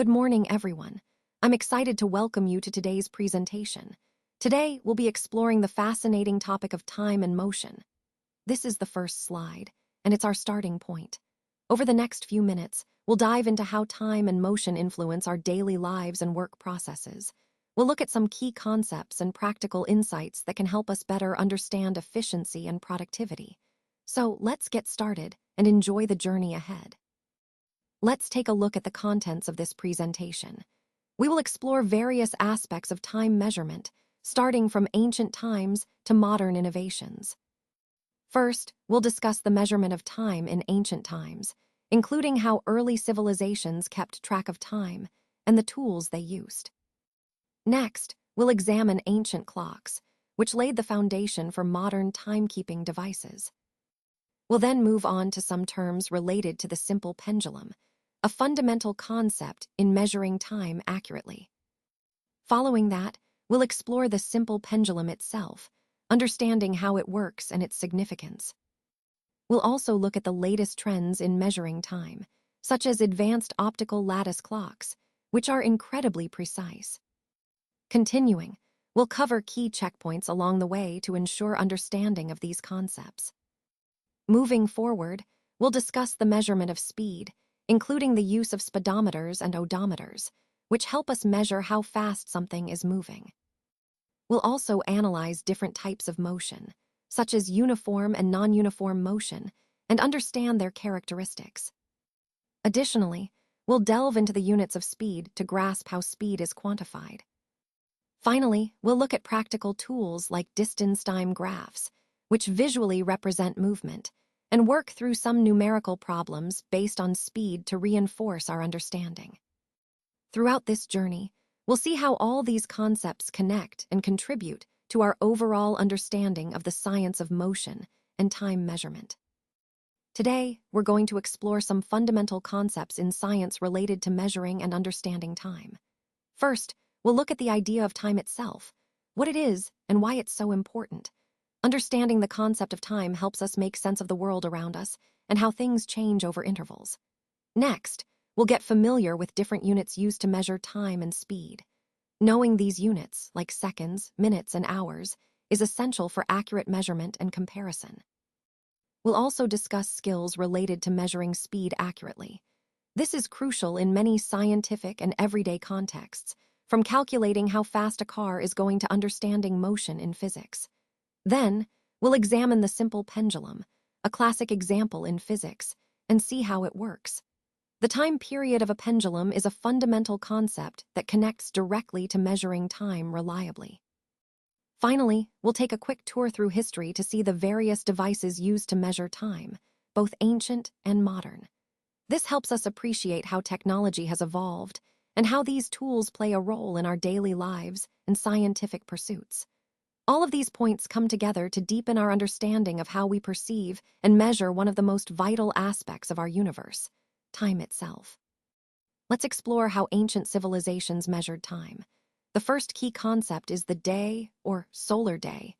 Good morning, everyone. I'm excited to welcome you to today's presentation. Today, we'll be exploring the fascinating topic of time and motion. This is the first slide, and it's our starting point. Over the next few minutes, we'll dive into how time and motion influence our daily lives and work processes. We'll look at some key concepts and practical insights that can help us better understand efficiency and productivity. So let's get started and enjoy the journey ahead. Let's take a look at the contents of this presentation. We will explore various aspects of time measurement, starting from ancient times to modern innovations. First, we'll discuss the measurement of time in ancient times, including how early civilizations kept track of time and the tools they used. Next, we'll examine ancient clocks, which laid the foundation for modern timekeeping devices. We'll then move on to some terms related to the simple pendulum, a fundamental concept in measuring time accurately. Following that, we'll explore the simple pendulum itself, understanding how it works and its significance. We'll also look at the latest trends in measuring time, such as advanced optical lattice clocks, which are incredibly precise. Continuing, we'll cover key checkpoints along the way to ensure understanding of these concepts. Moving forward, we'll discuss the measurement of speed, including the use of speedometers and odometers, which help us measure how fast something is moving. We'll also analyze different types of motion, such as uniform and non-uniform motion, and understand their characteristics. Additionally, we'll delve into the units of speed to grasp how speed is quantified. Finally, we'll look at practical tools like distance time graphs, which visually represent movement, and work through some numerical problems based on speed to reinforce our understanding. Throughout this journey, we'll see how all these concepts connect and contribute to our overall understanding of the science of motion and time measurement. Today, we're going to explore some fundamental concepts in science related to measuring and understanding time. First, we'll look at the idea of time itself, what it is and why it's so important. Understanding the concept of time helps us make sense of the world around us and how things change over intervals. Next, we'll get familiar with different units used to measure time and speed. Knowing these units, like seconds, minutes, and hours, is essential for accurate measurement and comparison. We'll also discuss skills related to measuring speed accurately. This is crucial in many scientific and everyday contexts, from calculating how fast a car is going to understanding motion in physics. Then, we'll examine the simple pendulum, a classic example in physics, and see how it works. The time period of a pendulum is a fundamental concept that connects directly to measuring time reliably. Finally, we'll take a quick tour through history to see the various devices used to measure time, both ancient and modern. This helps us appreciate how technology has evolved and how these tools play a role in our daily lives and scientific pursuits. All of these points come together to deepen our understanding of how we perceive and measure one of the most vital aspects of our universe, time itself. Let's explore how ancient civilizations measured time. The first key concept is the day, or solar day.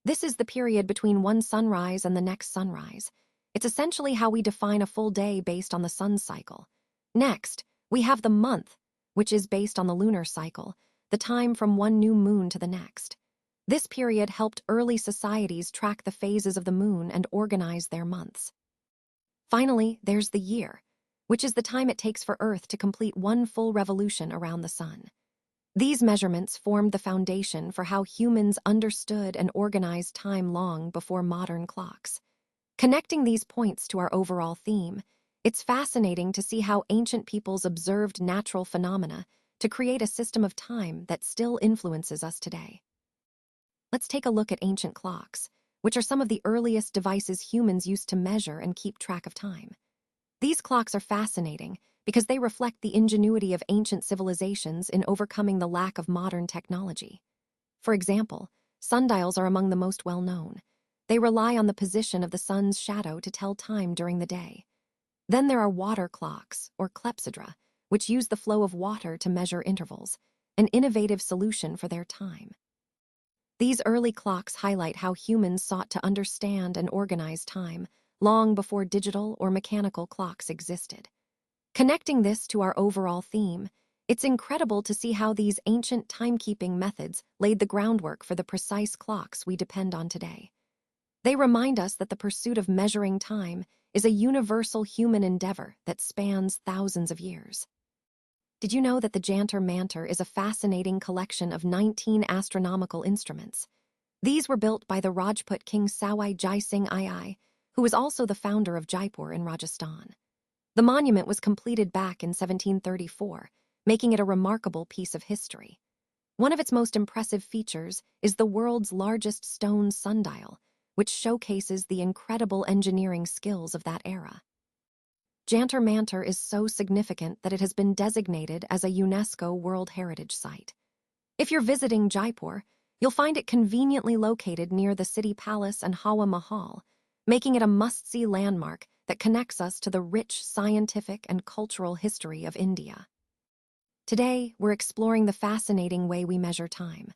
This is the period between one sunrise and the next sunrise. It's essentially how we define a full day based on the sun's cycle. Next, we have the month, which is based on the lunar cycle, the time from one new moon to the next. This period helped early societies track the phases of the moon and organize their months. Finally, there's the year, which is the time it takes for Earth to complete one full revolution around the sun. These measurements formed the foundation for how humans understood and organized time long before modern clocks. Connecting these points to our overall theme, it's fascinating to see how ancient peoples observed natural phenomena to create a system of time that still influences us today. Let's take a look at ancient clocks, which are some of the earliest devices humans used to measure and keep track of time. These clocks are fascinating because they reflect the ingenuity of ancient civilizations in overcoming the lack of modern technology. For example, sundials are among the most well-known. They rely on the position of the sun's shadow to tell time during the day. Then there are water clocks, or clepsydra, which use the flow of water to measure intervals, an innovative solution for their time. These early clocks highlight how humans sought to understand and organize time long before digital or mechanical clocks existed. Connecting this to our overall theme, It's incredible to see how these ancient timekeeping methods laid the groundwork for the precise clocks we depend on today. They remind us that the pursuit of measuring time is a universal human endeavor that spans thousands of years. Did you know that the Jantar Mantar is a fascinating collection of 19 astronomical instruments? These were built by the Rajput king Sawai Jai Singh II, who was also the founder of Jaipur in Rajasthan. The monument was completed back in 1734, making it a remarkable piece of history. One of its most impressive features is the world's largest stone sundial, which showcases the incredible engineering skills of that era. Jantar Mantar is so significant that it has been designated as a UNESCO World Heritage Site. If you're visiting Jaipur, you'll find it conveniently located near the city palace and Hawa Mahal, making it a must-see landmark that connects us to the rich scientific and cultural history of India. Today, we're exploring the fascinating way we measure time.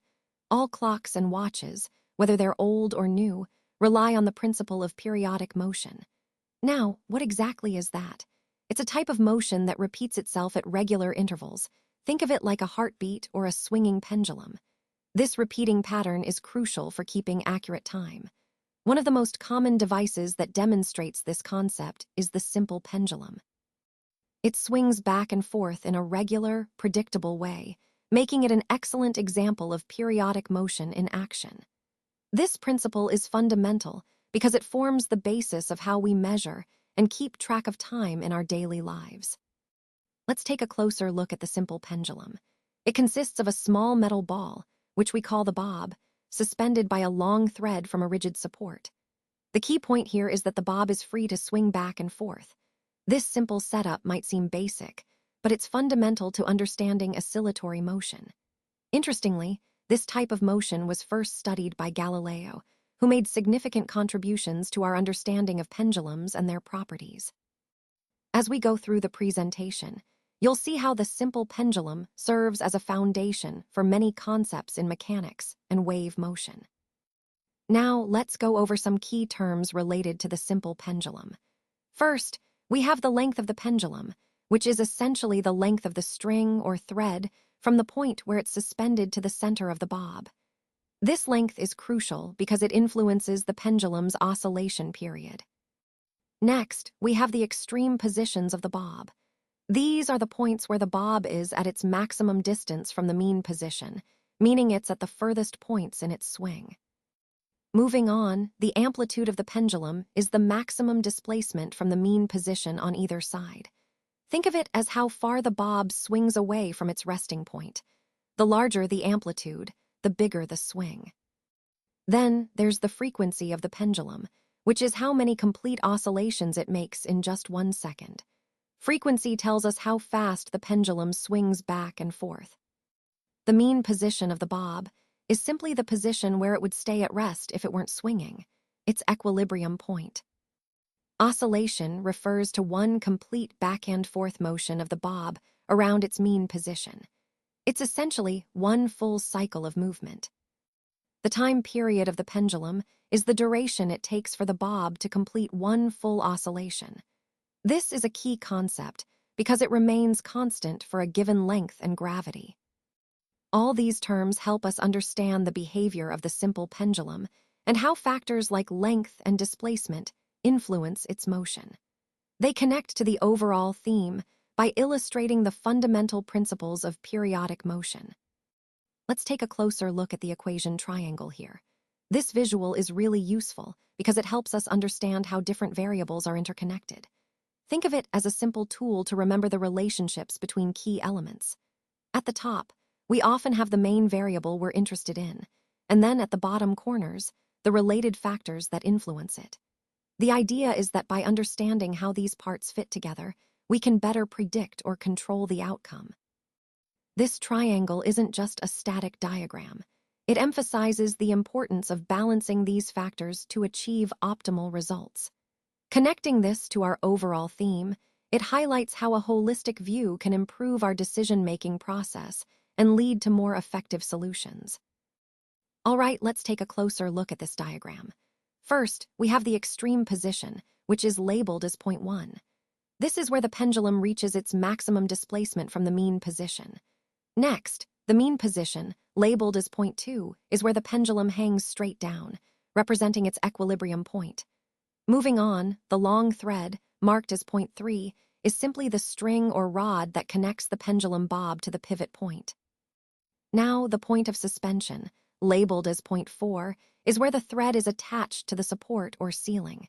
All clocks and watches, whether they're old or new, rely on the principle of periodic motion. Now, what exactly is that? It's a type of motion that repeats itself at regular intervals. Think of it like a heartbeat or a swinging pendulum. This repeating pattern is crucial for keeping accurate time. One of the most common devices that demonstrates this concept is the simple pendulum. It swings back and forth in a regular, predictable way, making it an excellent example of periodic motion in action. This principle is fundamental because it forms the basis of how we measure and keep track of time in our daily lives. Let's take a closer look at the simple pendulum. It consists of a small metal ball, which we call the bob, suspended by a long thread from a rigid support. The key point here is that the bob is free to swing back and forth. This simple setup might seem basic, but it's fundamental to understanding oscillatory motion. Interestingly, this type of motion was first studied by Galileo, who made significant contributions to our understanding of pendulums and their properties. As we go through the presentation, you'll see how the simple pendulum serves as a foundation for many concepts in mechanics and wave motion. Now, let's go over some key terms related to the simple pendulum. First, we have the length of the pendulum, which is essentially the length of the string or thread from the point where it's suspended to the center of the bob. This length is crucial because it influences the pendulum's oscillation period. Next, we have the extreme positions of the bob. These are the points where the bob is at its maximum distance from the mean position, meaning it's at the furthest points in its swing. Moving on, the amplitude of the pendulum is the maximum displacement from the mean position on either side. Think of it as how far the bob swings away from its resting point. The larger the amplitude, the bigger the swing. Then there's the frequency of the pendulum, which is how many complete oscillations it makes in just 1 second. Frequency tells us how fast the pendulum swings back and forth. The mean position of the bob is simply the position where it would stay at rest if it weren't swinging, its equilibrium point. Oscillation refers to one complete back and forth motion of the bob around its mean position. It's essentially one full cycle of movement. The time period of the pendulum is the duration it takes for the bob to complete one full oscillation. This is a key concept because it remains constant for a given length and gravity. All these terms help us understand the behavior of the simple pendulum and how factors like length and displacement influence its motion. They connect to the overall theme by illustrating the fundamental principles of periodic motion. Let's take a closer look at the equation triangle here. This visual is really useful because it helps us understand how different variables are interconnected. Think of it as a simple tool to remember the relationships between key elements. At the top, we often have the main variable we're interested in, and then at the bottom corners, the related factors that influence it. The idea is that by understanding how these parts fit together, we can better predict or control the outcome. This triangle isn't just a static diagram. It emphasizes the importance of balancing these factors to achieve optimal results. Connecting this to our overall theme, it highlights how a holistic view can improve our decision-making process and lead to more effective solutions. All right, let's take a closer look at this diagram. First, we have the extreme position, which is labeled as point 1. This is where the pendulum reaches its maximum displacement from the mean position. Next, the mean position, labeled as point 2, is where the pendulum hangs straight down, representing its equilibrium point. Moving on, the long thread, marked as point 3, is simply the string or rod that connects the pendulum bob to the pivot point. Now, the point of suspension, labeled as point 4, is where the thread is attached to the support or ceiling.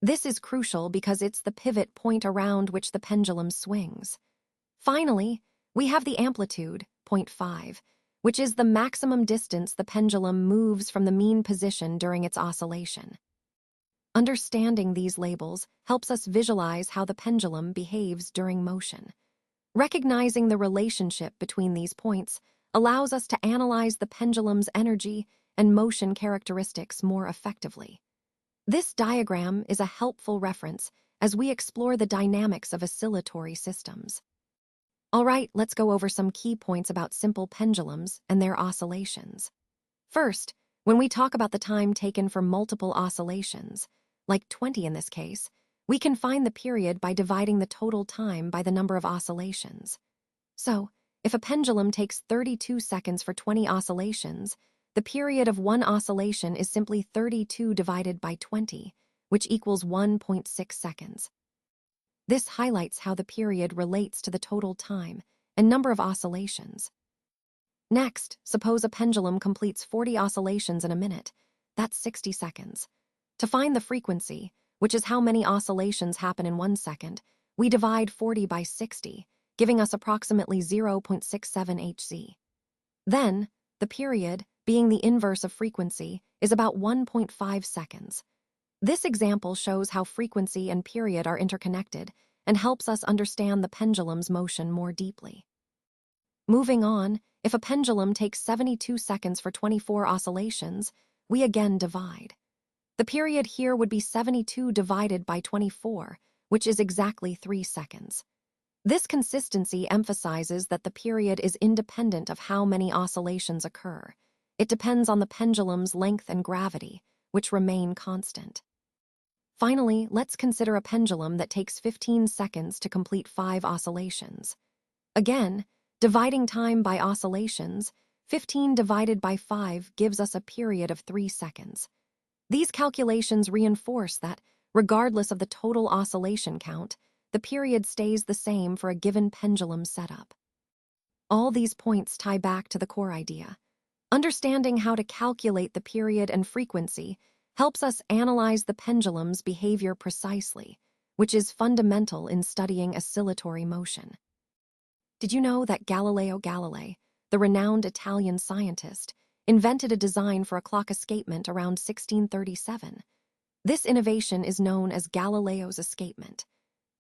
This is crucial because it's the pivot point around which the pendulum swings. Finally, we have the amplitude, point 5, which is the maximum distance the pendulum moves from the mean position during its oscillation. Understanding these labels helps us visualize how the pendulum behaves during motion. Recognizing the relationship between these points allows us to analyze the pendulum's energy and motion characteristics more effectively. This diagram is a helpful reference as we explore the dynamics of oscillatory systems. All right, let's go over some key points about simple pendulums and their oscillations. First, when we talk about the time taken for multiple oscillations, like 20 in this case, we can find the period by dividing the total time by the number of oscillations. So, if a pendulum takes 32 seconds for 20 oscillations, the period of one oscillation is simply 32 divided by 20, which equals 1.6 seconds. This highlights how the period relates to the total time and number of oscillations. Next, suppose a pendulum completes 40 oscillations in a minute. That's 60 seconds. To find the frequency, which is how many oscillations happen in 1 second, we divide 40 by 60, giving us approximately 0.67 Hz. Then, the period, being the inverse of frequency, is about 1.5 seconds. This example shows how frequency and period are interconnected and helps us understand the pendulum's motion more deeply. Moving on, if a pendulum takes 72 seconds for 24 oscillations, we again divide. The period here would be 72 divided by 24, which is exactly 3 seconds. This consistency emphasizes that the period is independent of how many oscillations occur. It depends on the pendulum's length and gravity, which remain constant. Finally, let's consider a pendulum that takes 15 seconds to complete 5 oscillations. Again, dividing time by oscillations, 15 divided by 5 gives us a period of 3 seconds. These calculations reinforce that, regardless of the total oscillation count, the period stays the same for a given pendulum setup. All these points tie back to the core idea. Understanding how to calculate the period and frequency helps us analyze the pendulum's behavior precisely, which is fundamental in studying oscillatory motion. Did you know that Galileo Galilei, the renowned Italian scientist, invented a design for a clock escapement around 1637? This innovation is known as Galileo's escapement.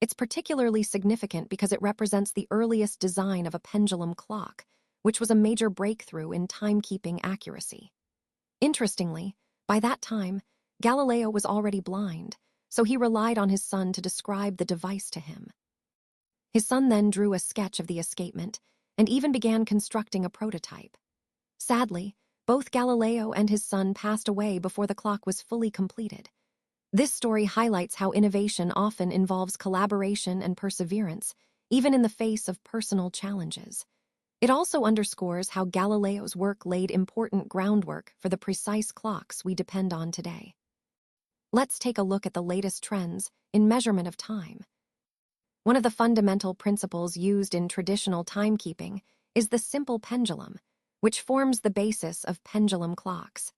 It's particularly significant because it represents the earliest design of a pendulum clock, which was a major breakthrough in timekeeping accuracy. Interestingly, by that time, Galileo was already blind, so he relied on his son to describe the device to him. His son then drew a sketch of the escapement and even began constructing a prototype. Sadly, both Galileo and his son passed away before the clock was fully completed. This story highlights how innovation often involves collaboration and perseverance, even in the face of personal challenges. It also underscores how Galileo's work laid important groundwork for the precise clocks we depend on today. Let's take a look at the latest trends in measurement of time. One of the fundamental principles used in traditional timekeeping is the simple pendulum, which forms the basis of pendulum clocks.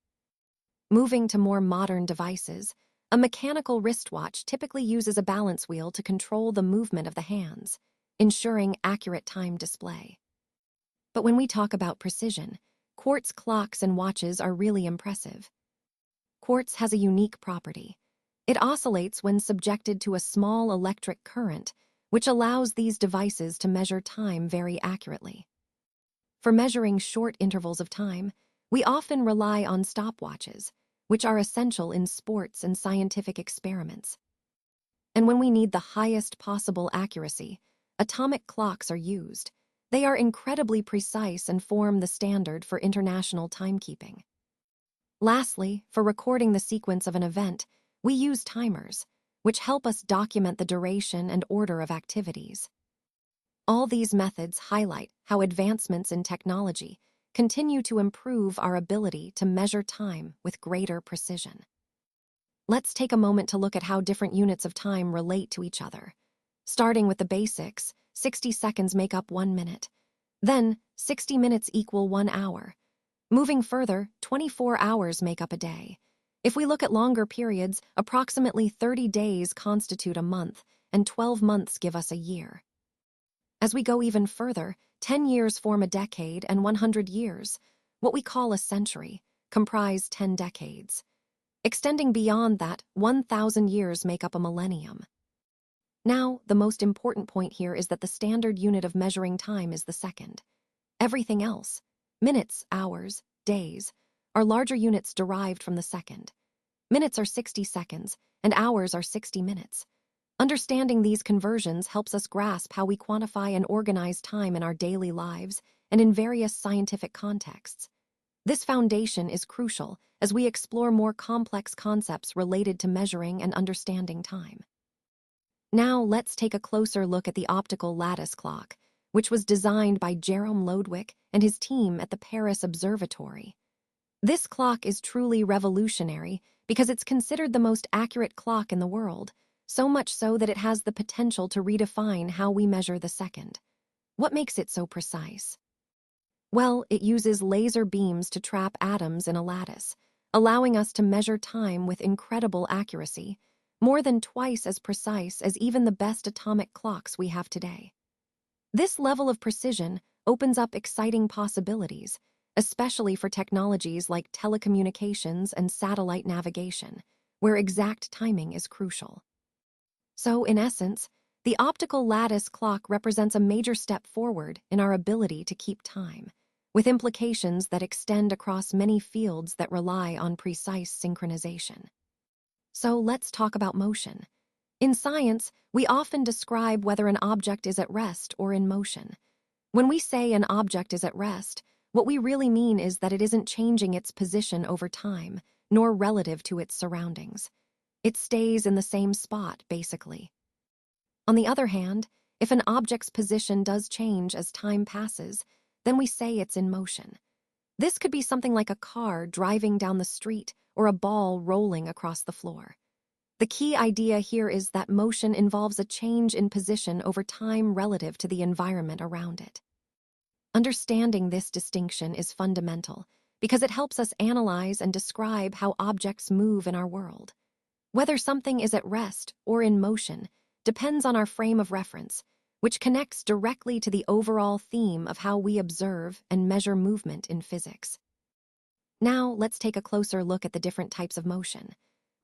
Moving to more modern devices, a mechanical wristwatch typically uses a balance wheel to control the movement of the hands, ensuring accurate time display. But when we talk about precision, quartz clocks and watches are really impressive. Quartz has a unique property. It oscillates when subjected to a small electric current, which allows these devices to measure time very accurately. For measuring short intervals of time, we often rely on stopwatches, which are essential in sports and scientific experiments. And when we need the highest possible accuracy, atomic clocks are used. They are incredibly precise and form the standard for international timekeeping. Lastly, for recording the sequence of an event, we use timers, which help us document the duration and order of activities. All these methods highlight how advancements in technology continue to improve our ability to measure time with greater precision. Let's take a moment to look at how different units of time relate to each other. Starting with the basics, 60 seconds make up 1 minute. Then, 60 minutes equal 1 hour. Moving further, 24 hours make up a day. If we look at longer periods, approximately 30 days constitute a month, and 12 months give us a year. As we go even further, 10 years form a decade, and 100 years, what we call a century, comprise 10 decades. Extending beyond that, 1,000 years make up a millennium. Now, the most important point here is that the standard unit of measuring time is the second. Everything else, minutes, hours, days, are larger units derived from the second. Minutes are 60 seconds, and hours are 60 minutes. Understanding these conversions helps us grasp how we quantify and organize time in our daily lives and in various scientific contexts. This foundation is crucial as we explore more complex concepts related to measuring and understanding time. Now let's take a closer look at the optical lattice clock, which was designed by Jerome Lodwick and his team at the Paris Observatory. This clock is truly revolutionary because it's considered the most accurate clock in the world, so much so that it has the potential to redefine how we measure the second. What makes it so precise? Well, it uses laser beams to trap atoms in a lattice, allowing us to measure time with incredible accuracy, more than twice as precise as even the best atomic clocks we have today. This level of precision opens up exciting possibilities, especially for technologies like telecommunications and satellite navigation, where exact timing is crucial. So, in essence, the optical lattice clock represents a major step forward in our ability to keep time, with implications that extend across many fields that rely on precise synchronization. So, let's talk about motion. In science, we often describe whether an object is at rest or in motion. When we say an object is at rest, what we really mean is that it isn't changing its position over time, nor relative to its surroundings. It stays in the same spot, basically. On the other hand, if an object's position does change as time passes, then we say it's in motion. This could be something like a car driving down the street or a ball rolling across the floor. The key idea here is that motion involves a change in position over time relative to the environment around it. Understanding this distinction is fundamental because it helps us analyze and describe how objects move in our world. Whether something is at rest or in motion depends on our frame of reference, which connects directly to the overall theme of how we observe and measure movement in physics. Now, let's take a closer look at the different types of motion.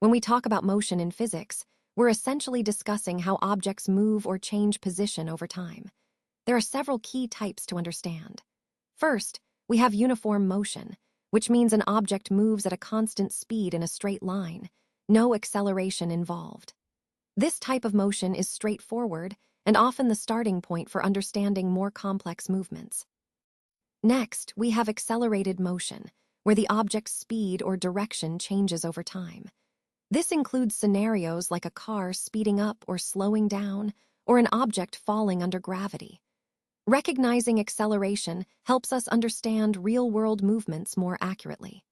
When we talk about motion in physics, we're essentially discussing how objects move or change position over time. There are several key types to understand. First, we have uniform motion, which means an object moves at a constant speed in a straight line, no acceleration involved. This type of motion is straightforward and often the starting point for understanding more complex movements. Next, we have accelerated motion, where the object's speed or direction changes over time. This includes scenarios like a car speeding up or slowing down, or an object falling under gravity. Recognizing acceleration helps us understand real-world movements more accurately.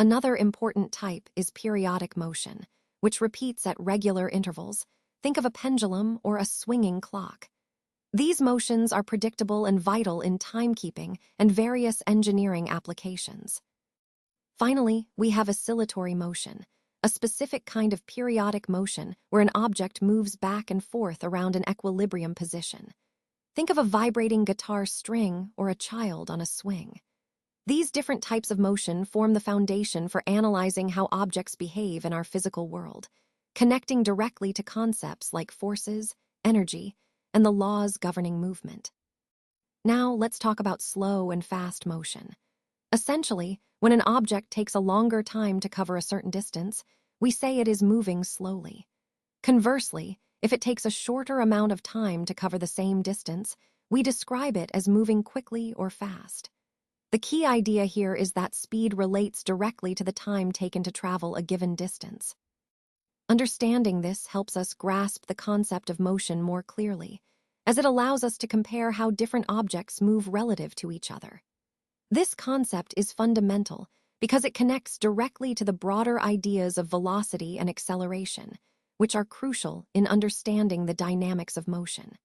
Another important type is periodic motion, which repeats at regular intervals. Think of a pendulum or a swinging clock. These motions are predictable and vital in timekeeping and various engineering applications. Finally, we have oscillatory motion, a specific kind of periodic motion where an object moves back and forth around an equilibrium position. Think of a vibrating guitar string or a child on a swing. These different types of motion form the foundation for analyzing how objects behave in our physical world, connecting directly to concepts like forces, energy, and the laws governing movement. Now, let's talk about slow and fast motion. Essentially, when an object takes a longer time to cover a certain distance, we say it is moving slowly. Conversely, if it takes a shorter amount of time to cover the same distance, we describe it as moving quickly or fast. The key idea here is that speed relates directly to the time taken to travel a given distance. Understanding this helps us grasp the concept of motion more clearly, as it allows us to compare how different objects move relative to each other. This concept is fundamental because it connects directly to the broader ideas of velocity and acceleration, which are crucial in understanding the dynamics of motion.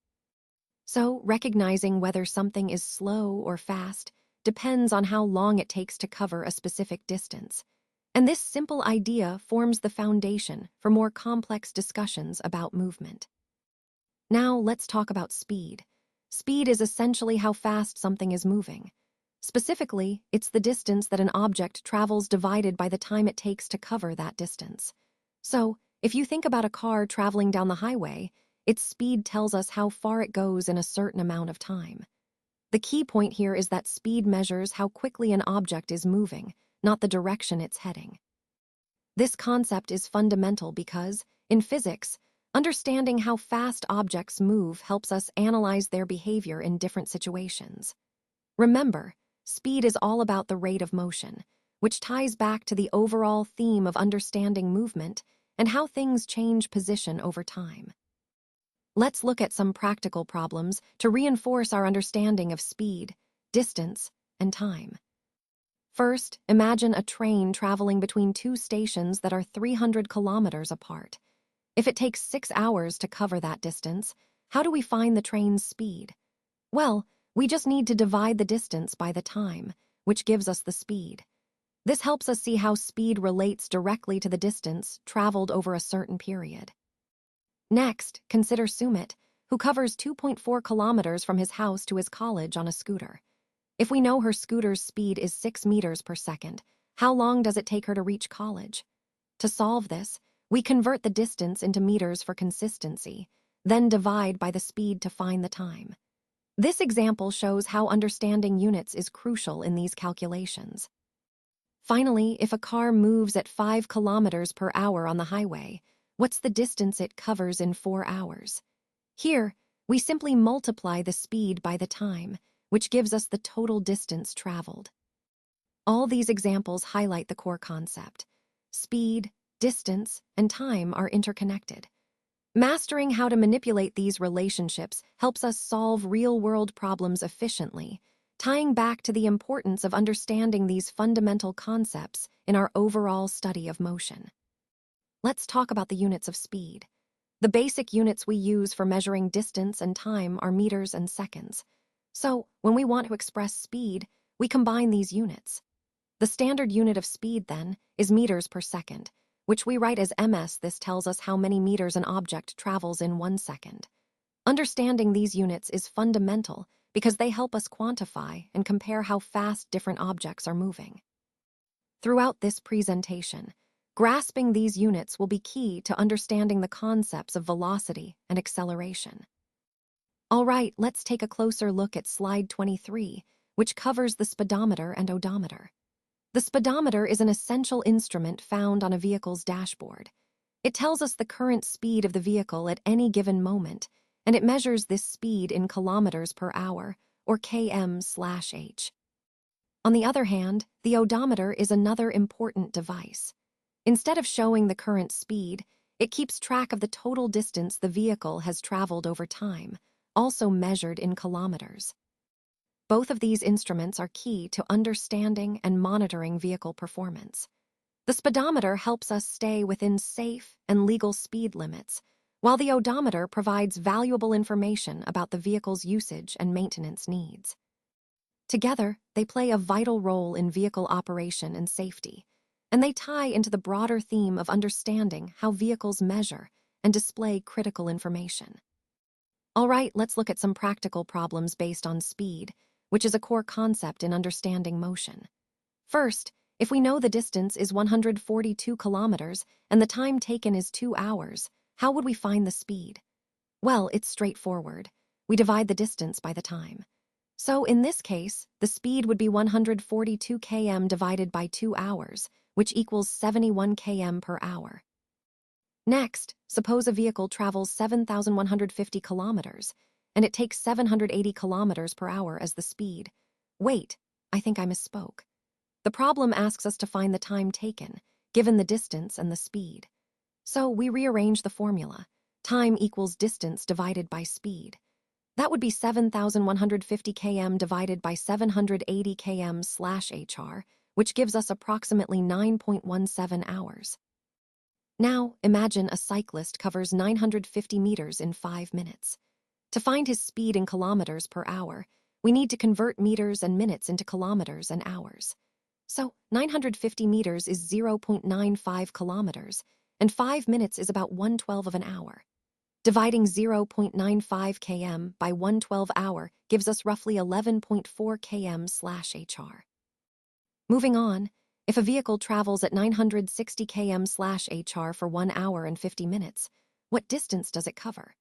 So, recognizing whether something is slow or fast depends on how long it takes to cover a specific distance. And this simple idea forms the foundation for more complex discussions about movement. Now, let's talk about speed. Speed is essentially how fast something is moving. Specifically, it's the distance that an object travels divided by the time it takes to cover that distance. So, if you think about a car traveling down the highway, its speed tells us how far it goes in a certain amount of time. The key point here is that speed measures how quickly an object is moving, not the direction it's heading. This concept is fundamental because, in physics, understanding how fast objects move helps us analyze their behavior in different situations. Remember, speed is all about the rate of motion, which ties back to the overall theme of understanding movement and how things change position over time. Let's look at some practical problems to reinforce our understanding of speed, distance, and time. First, imagine a train traveling between two stations that are 300 kilometers apart. If it takes 6 hours to cover that distance, how do we find the train's speed? Well, we just need to divide the distance by the time, which gives us the speed. This helps us see how speed relates directly to the distance traveled over a certain period. Next, consider Sumit, who covers 2.4 kilometers from his house to his college on a scooter. If we know her scooter's speed is 6 meters per second, how long does it take her to reach college? To solve this, we convert the distance into meters for consistency, then divide by the speed to find the time. This example shows how understanding units is crucial in these calculations. Finally, if a car moves at 5 kilometers per hour on the highway, what's the distance it covers in 4 hours? Here, we simply multiply the speed by the time, which gives us the total distance traveled. All these examples highlight the core concept. Speed, distance, and time are interconnected. Mastering how to manipulate these relationships helps us solve real-world problems efficiently, tying back to the importance of understanding these fundamental concepts in our overall study of motion. Let's talk about the units of speed. The basic units we use for measuring distance and time are meters and seconds. So, when we want to express speed, we combine these units. The standard unit of speed, then, is meters per second, which we write as ms. This tells us how many meters an object travels in 1 second. Understanding these units is fundamental because they help us quantify and compare how fast different objects are moving. Throughout this presentation, grasping these units will be key to understanding the concepts of velocity and acceleration. All right, let's take a closer look at slide 23, which covers the speedometer and odometer. The speedometer is an essential instrument found on a vehicle's dashboard. It tells us the current speed of the vehicle at any given moment, and it measures this speed in kilometers per hour, or km/h. On the other hand, the odometer is another important device. Instead of showing the current speed, it keeps track of the total distance the vehicle has traveled over time, also measured in kilometers. Both of these instruments are key to understanding and monitoring vehicle performance. The speedometer helps us stay within safe and legal speed limits, while the odometer provides valuable information about the vehicle's usage and maintenance needs. Together, they play a vital role in vehicle operation and safety, and they tie into the broader theme of understanding how vehicles measure and display critical information. All right, let's look at some practical problems based on speed, which is a core concept in understanding motion. First, if we know the distance is 142 kilometers and the time taken is 2 hours, how would we find the speed? Well, it's straightforward. We divide the distance by the time. So in this case, the speed would be 142 km divided by 2 hours, which equals 71 km per hour. Next, suppose a vehicle travels 7,150 kilometers, and it takes 780 kilometers per hour as the speed. Wait, I think I misspoke. The problem asks us to find the time taken, given the distance and the speed. So we rearrange the formula. Time equals distance divided by speed. That would be 7,150 km divided by 780 km/hr, which gives us approximately 9.17 hours. Now, imagine a cyclist covers 950 meters in 5 minutes. To find his speed in kilometers per hour, we need to convert meters and minutes into kilometers and hours. So, 950 meters is 0.95 kilometers, and 5 minutes is about 1/12 of an hour. Dividing 0.95 km by 1/12 hour gives us roughly 11.4 km/hr. Moving on, if a vehicle travels at 960 km/hr for 1 hour and 50 minutes, what distance does it cover?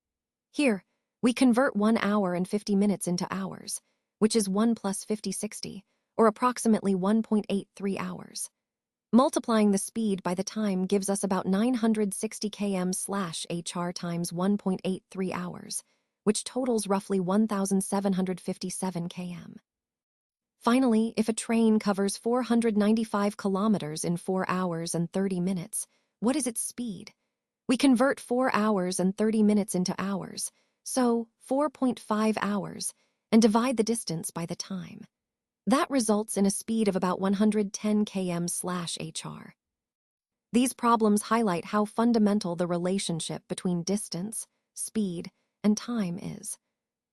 Here, we convert 1 hour and 50 minutes into hours, which is 1 plus 50/60, or approximately 1.83 hours. Multiplying the speed by the time gives us about 960 km/hr times 1.83 hours, which totals roughly 1,757 km. Finally, if a train covers 495 kilometers in 4 hours and 30 minutes, what is its speed? We convert 4 hours and 30 minutes into hours, so 4.5 hours, and divide the distance by the time. That results in a speed of about 110 km/hr. These problems highlight how fundamental the relationship between distance, speed, and time is.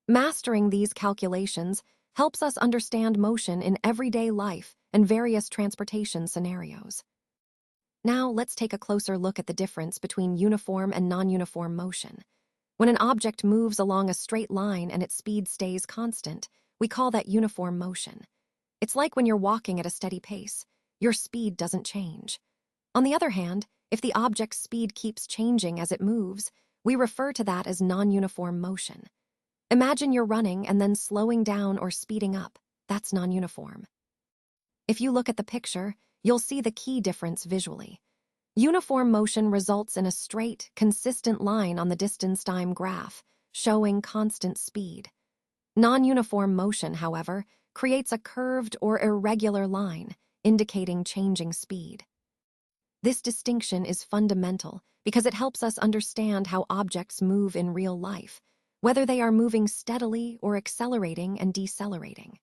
Mastering these calculations helps us understand motion in everyday life and various transportation scenarios. Now let's take a closer look at the difference between uniform and non-uniform motion. When an object moves along a straight line and its speed stays constant, we call that uniform motion. It's like when you're walking at a steady pace. Your speed doesn't change. On the other hand, if the object's speed keeps changing as it moves, we refer to that as non-uniform motion. Imagine you're running and then slowing down or speeding up. That's non-uniform. If you look at the picture, you'll see the key difference visually. Uniform motion results in a straight, consistent line on the distance-time graph, showing constant speed. Non-uniform motion, however, creates a curved or irregular line, indicating changing speed. This distinction is fundamental because it helps us understand how objects move in real life, whether they are moving steadily or accelerating and decelerating.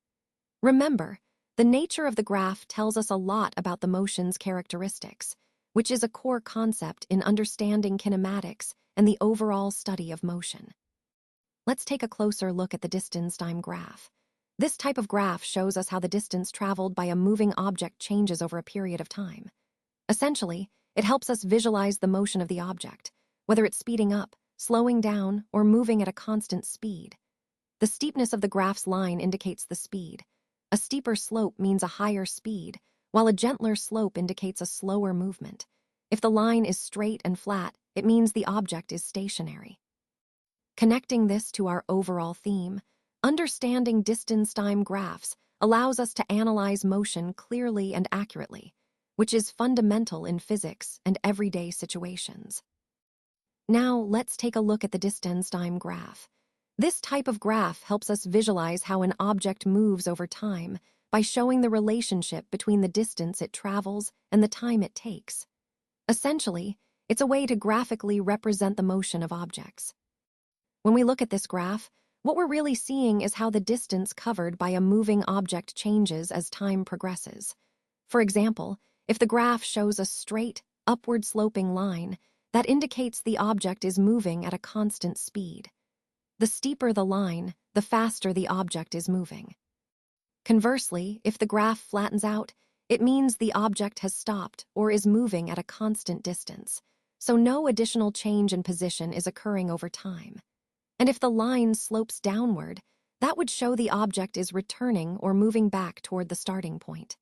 Remember, the nature of the graph tells us a lot about the motion's characteristics, which is a core concept in understanding kinematics and the overall study of motion. Let's take a closer look at the distance-time graph. This type of graph shows us how the distance traveled by a moving object changes over a period of time. Essentially, it helps us visualize the motion of the object, whether it's speeding up, slowing down, or moving at a constant speed. The steepness of the graph's line indicates the speed. A steeper slope means a higher speed, while a gentler slope indicates a slower movement. If the line is straight and flat, it means the object is stationary. Connecting this to our overall theme, understanding distance-time graphs allows us to analyze motion clearly and accurately, which is fundamental in physics and everyday situations. Now, let's take a look at the distance-time graph. This type of graph helps us visualize how an object moves over time by showing the relationship between the distance it travels and the time it takes. Essentially, it's a way to graphically represent the motion of objects. When we look at this graph, what we're really seeing is how the distance covered by a moving object changes as time progresses. For example, if the graph shows a straight, upward-sloping line, that indicates the object is moving at a constant speed. The steeper the line, the faster the object is moving. Conversely, if the graph flattens out, it means the object has stopped or is moving at a constant distance, so no additional change in position is occurring over time. And if the line slopes downward, that would show the object is returning or moving back toward the starting point.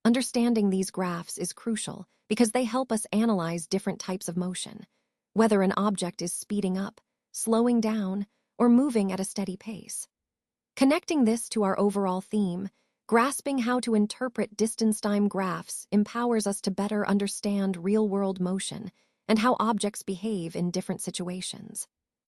Understanding these graphs is crucial because they help us analyze different types of motion, whether an object is speeding up, slowing down, or moving at a steady pace. Connecting this to our overall theme, grasping how to interpret distance-time graphs empowers us to better understand real-world motion and how objects behave in different situations.